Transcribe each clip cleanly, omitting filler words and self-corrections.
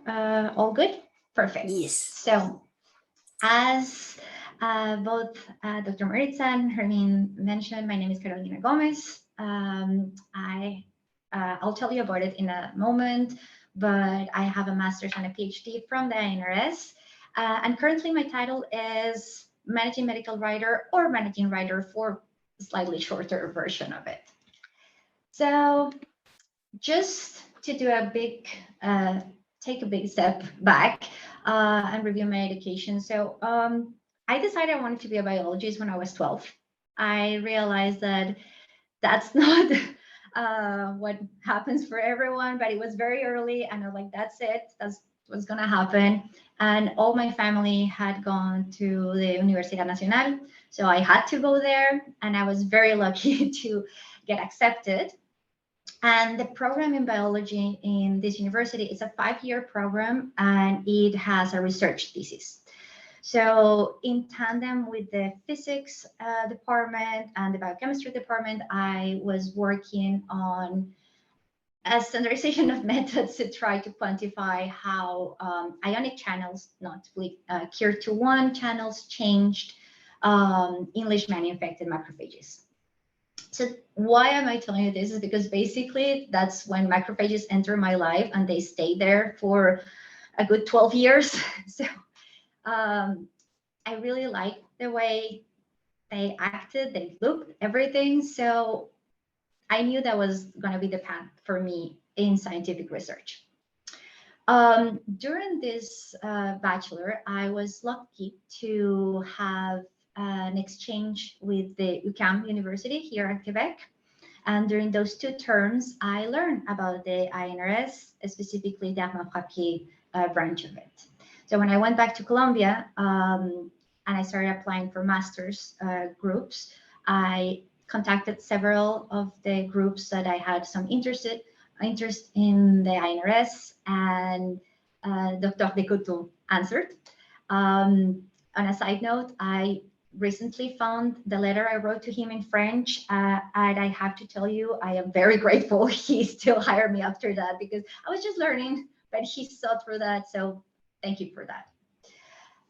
All good? Perfect. Yes. So, as both Dr. Maritza and Hermine mentioned, my name is Carolina Gomez. I'll tell you about it in a moment, but I have a master's and a PhD from the INRS. And currently my title is Managing Medical Writer, or Managing Writer for a slightly shorter version of it. So just to do a big, take a big step back and review my education. So I decided I wanted to be a biologist when I was 12. I realized that that's not what happens for everyone, but it was very early, and I was like, that's it, that's what's gonna happen. And all my family had gone to the Universidad Nacional, so I had to go there, and I was very lucky to get accepted. And the program in biology in this university is a 5-year program, and it has a research thesis. So in tandem with the physics department and the biochemistry department, I was working on a standardization of methods to try to quantify how ionic channels, not KIR2-1 channels, changed in leishmania-infected macrophages. So why am I telling you this? Is because basically that's when macrophages enter my life, and they stay there for a good 12 years. So I really like the way they acted, they looked, everything. So I knew that was going to be the path for me in scientific research. During this bachelor, I was lucky to have an exchange with the UQAM University here at Quebec. And during those 2 terms, I learned about the INRS, specifically the Armand Frappier branch of it. So when I went back to Colombia and I started applying for master's groups, I contacted several of the groups that I had some interest in the INRS, and Dr. Decoteau answered. On a side note, I recently found the letter I wrote to him in French, and I have to tell you, I am very grateful he still hired me after that, because I was just learning, but he saw through that. So thank you for that.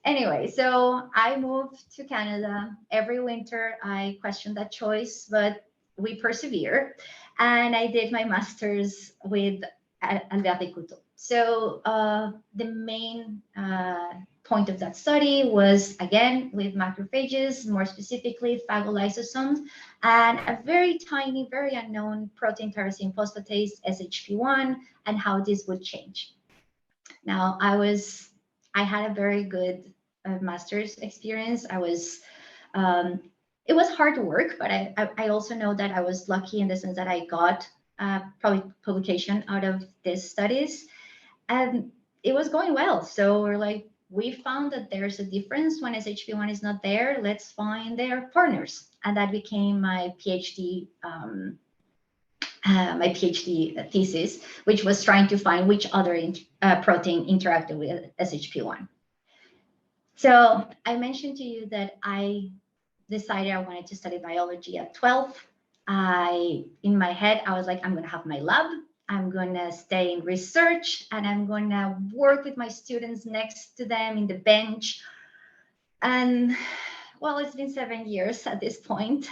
Anyway, so I moved to Canada. Every winter, I questioned that choice, but we persevere. And I did my master's with Albert Decoteau. So the main point of that study was, again, with macrophages, more specifically phagolysosomes, and a very tiny, very unknown protein tyrosine phosphatase, SHP1, and how this would change. Now, I had a very good master's experience. It was hard work, but I also know that I was lucky in the sense that I got probably publication out of these studies, and it was going well. So we're like, we found that there's a difference when SHP1 is not there. Let's find their partners, and that became my PhD. My PhD thesis, which was trying to find which other protein interacted with SHP1. So I mentioned to you that I decided I wanted to study biology at 12. In my head, I was like, I'm going to have my lab. I'm going to stay in research, and I'm going to work with my students next to them in the bench. And well, it's been 7 years at this point,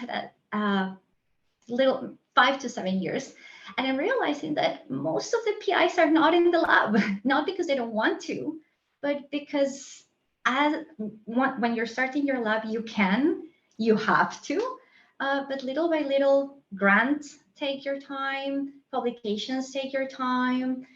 5 to 7 years. And I'm realizing that most of the PIs are not in the lab, not because they don't want to, but because when you're starting your lab, you have to, but little by little, grants take your time, publications take your time,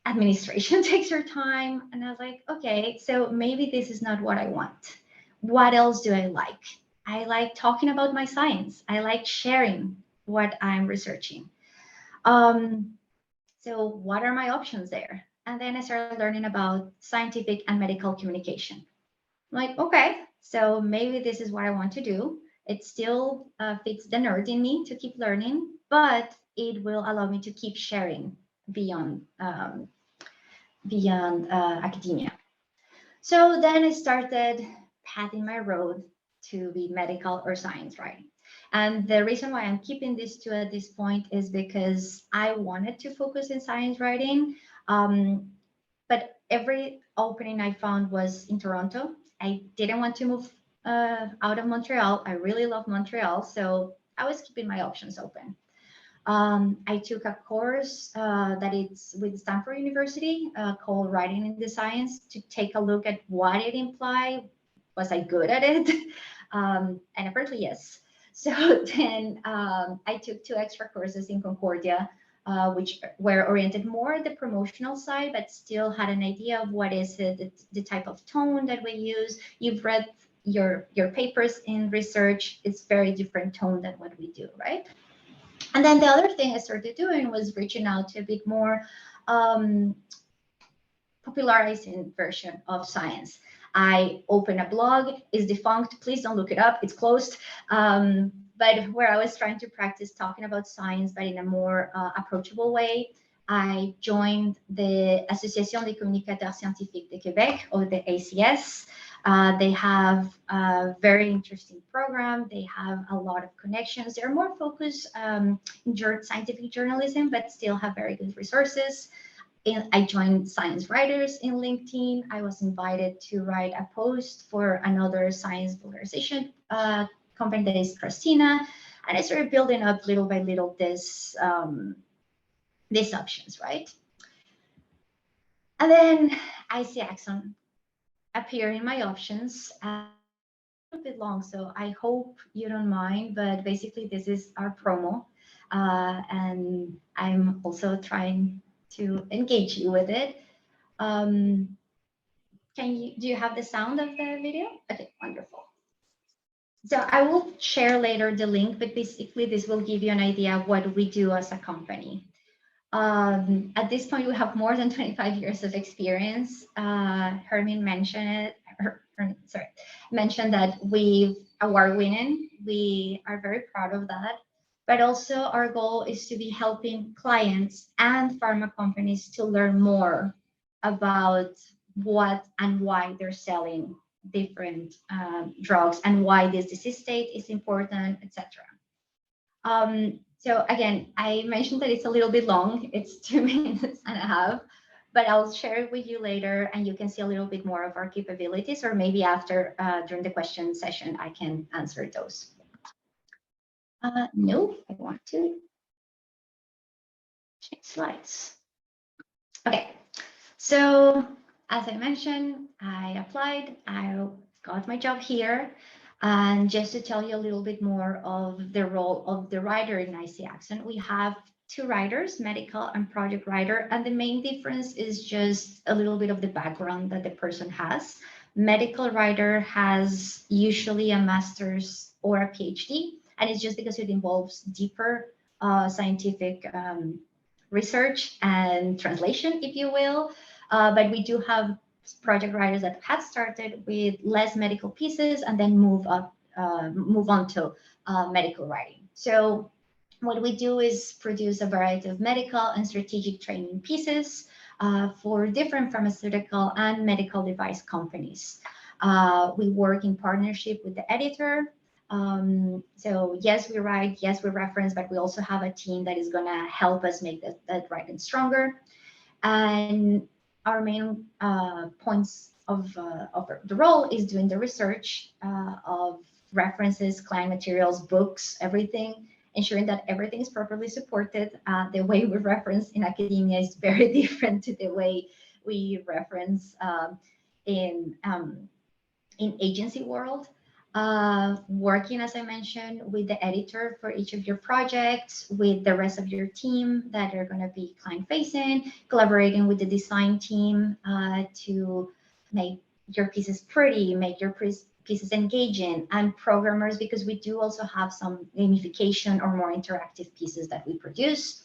administration takes your time. And I was like, okay, so maybe this is not what I want. What else do I like? I like talking about my science. I like sharing what I'm researching. So what are my options there? And then I started learning about scientific and medical communication. I'm like, okay, so maybe this is what I want to do. It still fits the nerd in me to keep learning, but it will allow me to keep sharing beyond academia. So then I started pathing my road to be medical or science writing. And the reason why I'm keeping these two at this point is because I wanted to focus in science writing, but every opening I found was in Toronto. I didn't want to move out of Montreal. I really love Montreal, so I was keeping my options open. I took a course that it's with Stanford University called Writing in the Science to take a look at what it implied. Was I good at it? And apparently, yes. So then I took 2 extra courses in Concordia, which were oriented more at the promotional side, but still had an idea of what is it, the type of tone that we use. You've read your papers in research. It's very different tone than what we do, right? And then the other thing I started doing was reaching out to a bit more popularizing version of science. I opened a blog, it's defunct, please don't look it up, it's closed. But where I was trying to practice talking about science, but in a more approachable way. I joined the Association des communicateurs scientifiques de Québec, or the ACS. They have a very interesting program. They have a lot of connections. They're more focused in scientific journalism, but still have very good resources. I joined Science Writers in LinkedIn. I was invited to write a post for another science popularization company that is Christina. And I started building up little by little these options, right? And then I see Axon appear in my options. A little bit long, so I hope you don't mind, but basically this is our promo. And I'm also trying to engage you with it. Do you have the sound of the video? Okay, wonderful. So I will share later the link, but basically this will give you an idea of what we do as a company. At this point, we have more than 25 years of experience. Hermin mentioned mentioned that we award winning. We are very proud of that. But also our goal is to be helping clients and pharma companies to learn more about what and why they're selling different drugs and why this disease state is important, etc. So again, I mentioned that it's a little bit long. It's 2.5 minutes, but I'll share it with you later and you can see a little bit more of our capabilities, or maybe after during the question session, I can answer those. No, I want to change slides. Okay, so as I mentioned, I applied, I got my job here. And just to tell you a little bit more of the role of the writer in IC Accent, we have 2 writers, medical and project writer. And the main difference is just a little bit of the background that the person has. Medical writer has usually a master's or a PhD, and it's just because it involves deeper scientific research and translation, if you will. But we do have project writers that had started with less medical pieces and then move on to medical writing. So what we do is produce a variety of medical and strategic training pieces for different pharmaceutical and medical device companies. We work in partnership with the editor. So yes, we write, yes, we reference, but we also have a team that is going to help us make that writing stronger. And our main points of the role is doing the research of references, client materials, books, everything, ensuring that everything is properly supported. The way we reference in academia is very different to the way we reference in agency world. Working, as I mentioned, with the editor for each of your projects, with the rest of your team that are going to be client facing, collaborating with the design team to make your pieces pretty, make your pieces engaging, and programmers, because we do also have some gamification or more interactive pieces that we produce.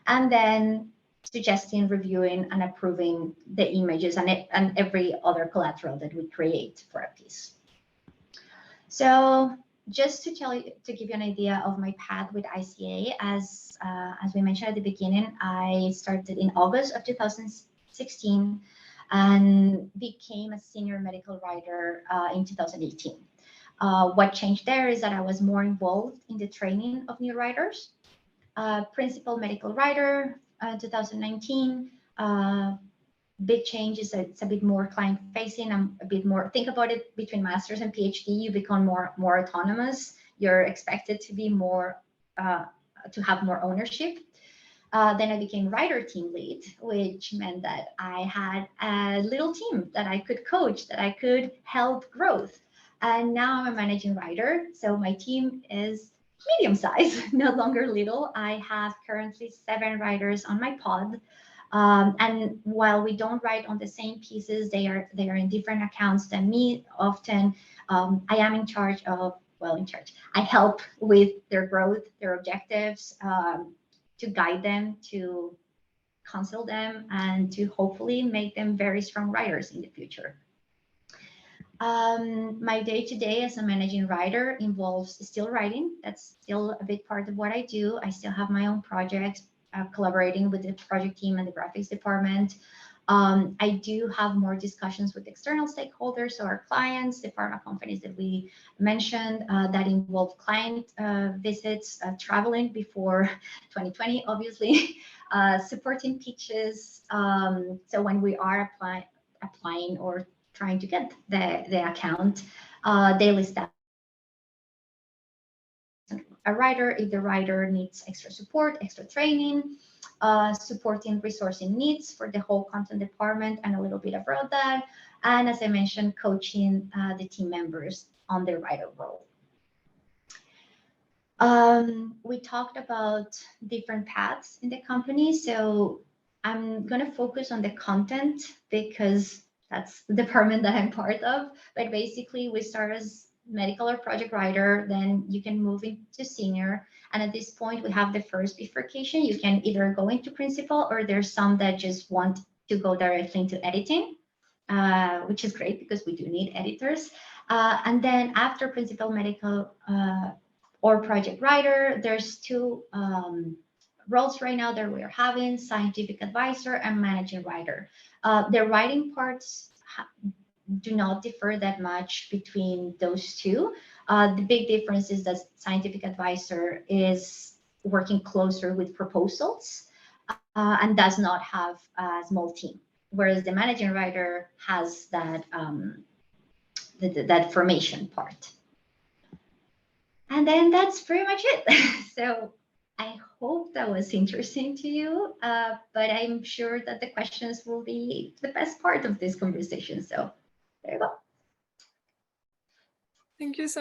And then suggesting, reviewing, and approving the images and every other collateral that we create for a piece. So just to give you an idea of my path with ICA, as we mentioned at the beginning, I started in August of 2016 and became a senior medical writer in 2018. What changed there is that I was more involved in the training of new writers. Principal medical writer 2019, big change is that it's a bit more client facing. I'm a bit more, think about it, between master's and PhD, you become more autonomous. You're expected to be more, to have more ownership. Then I became writer team lead, which meant that I had a little team that I could coach, that I could help growth. And now I'm a managing writer. So my team is medium size, no longer little. I have currently 7 writers on my pod. And while we don't write on the same pieces, they are in different accounts than me. Often I am in charge of, I help with their growth, their objectives, to guide them, to counsel them, and to hopefully make them very strong writers in the future. My day-to-day as a managing writer involves still writing. That's still a big part of what I do. I still have my own projects, collaborating with the project team and the graphics department. I do have more discussions with external stakeholders, so our clients, the pharma companies that we mentioned, that involve client visits, traveling before 2020, obviously, supporting pitches. So when we are applying or trying to get the account, daily staff, a writer, if the writer needs extra support, extra training, supporting resourcing needs for the whole content department and a little bit about that. And as I mentioned, coaching the team members on their writer role. We talked about different paths in the company. So I'm going to focus on the content because that's the department that I'm part of. But basically, we start as medical or project writer, then you can move into senior. And at this point, we have the first bifurcation. You can either go into principal, or there's some that just want to go directly into editing, which is great because we do need editors. And then after principal medical or project writer, there's 2 roles right now that we're having: scientific advisor and managing writer. The writing parts do not differ that much between those 2. The big difference is that scientific advisor is working closer with proposals and does not have a small team, whereas the managing writer has that that formation part. And then that's pretty much it. So I hope that was interesting to you, but I'm sure that the questions will be the best part of this conversation. So there you go. Thank you so